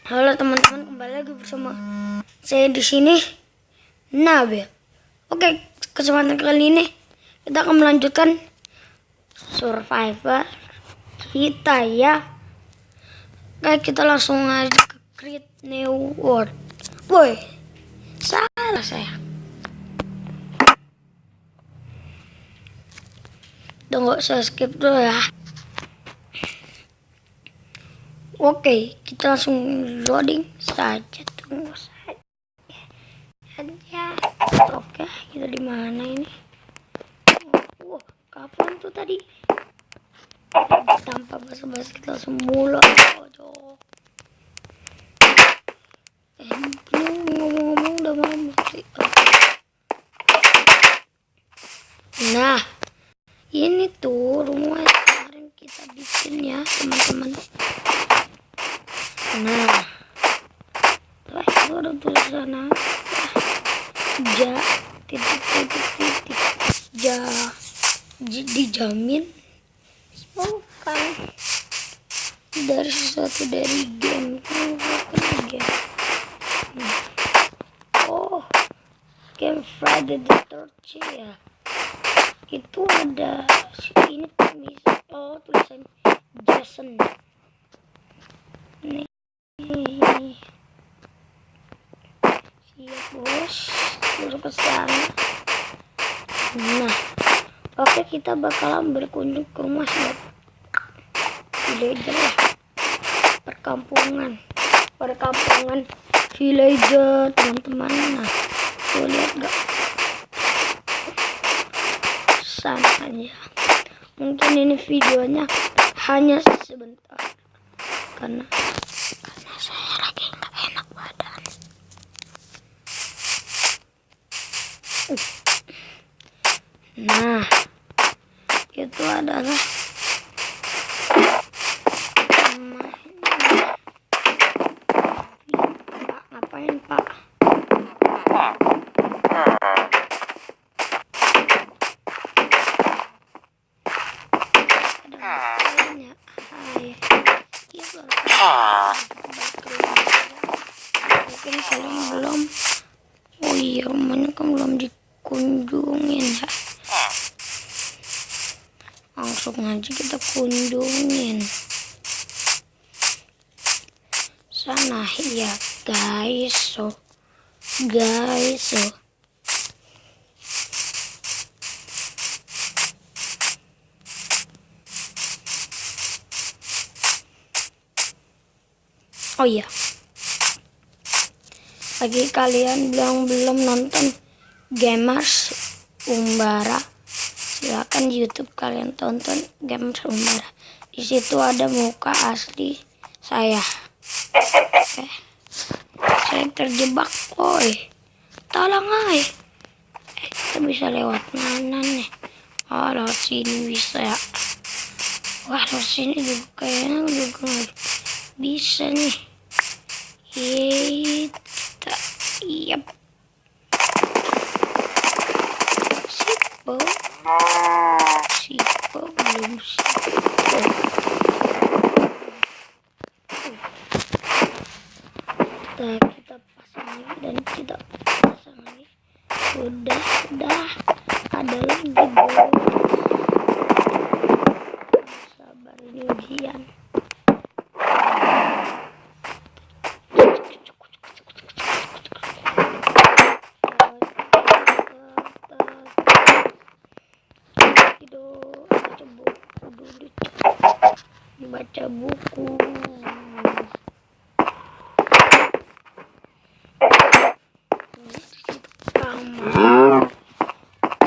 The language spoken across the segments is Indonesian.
Halo teman-teman, kembali lagi bersama saya di sini, Nabil. Oke, kesempatan kali ini kita akan melanjutkan Survivor kita ya. Kayak kita langsung aja ke Create New World. Boy, salah saya. Tunggu, saya skip dulu ya. Oke, kita langsung loading saja. Tunggu saja. Oke, kita di mana ini? Wah, kapan tuh tadi? Tanpa basa-basi kita langsung mulai. Ngomong-ngomong udah mau mati. Nah, ini tuh rumah yang kemarin kita bikin ya teman-teman. Nah, itu ada tulisan dijamin bukan dari sesuatu dari game. Oh, game Friday the 13th ya. Itu ada ini tulisan Jason. Nih. Siap bos, terus ke sana. Nah, oke, kita bakalan berkunjung ke rumah villager lah. Perkampungan villager teman-teman. Nah, tuh lihat gak? Sana aja. Mungkin ini videonya hanya sebentar karena saya lagi nggak enak badan. Nah, itu adalah Pak, ngapain Pak? Mungkin kalian belum. Oh iya, rumahnya kan belum dikunjungin ya. Langsung aja kita kunjungin sana ya guys. So oh iya, bagi kalian yang belum nonton Gamers Umbara, silakan di YouTube kalian tonton Gamers Umbara. Di situ ada muka asli saya. Oke. Saya terjebak, boy. Tolong, ay. Kita bisa lewat mana nih? Oh, lewat sini bisa ya. Wah, lewat sini juga kayaknya juga bisa nih. Kita, yep. Sipo belum sipo. Kita pasang lagi dan kita pasang lagi. Udah ada lagi bos. Sabar, ini ujian. Baca buku. Kamar,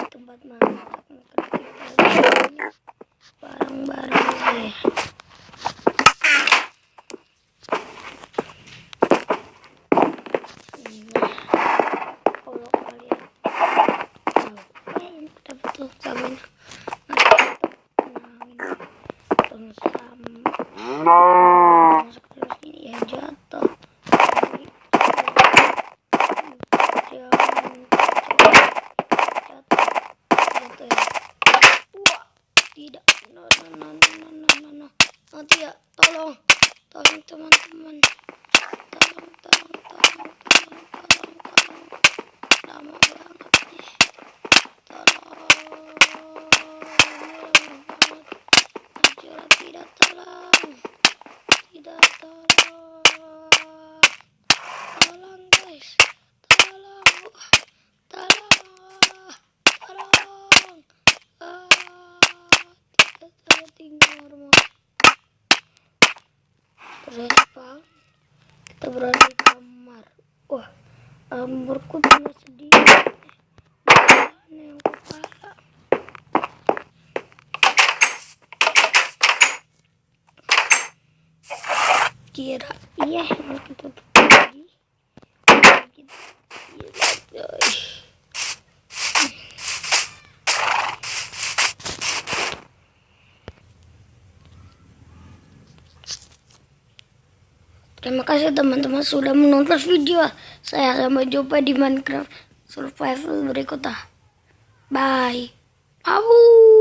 tempat masak, barang-barang saya. Kalau kalian kita betul sama masuk terus ini ya jatuh. Jatuh ya. Wah, tidak. No. Nanti ya, tolong teman-teman. respawn. Kita berada di kamar. Wah, armorku tinggal sedikit. Yang kepala. Kira iya harus kita tutup lagi. Gila, terima kasih teman-teman sudah menonton video saya. Sampai jumpa di Minecraft Survival berikutnya. Bye. Au.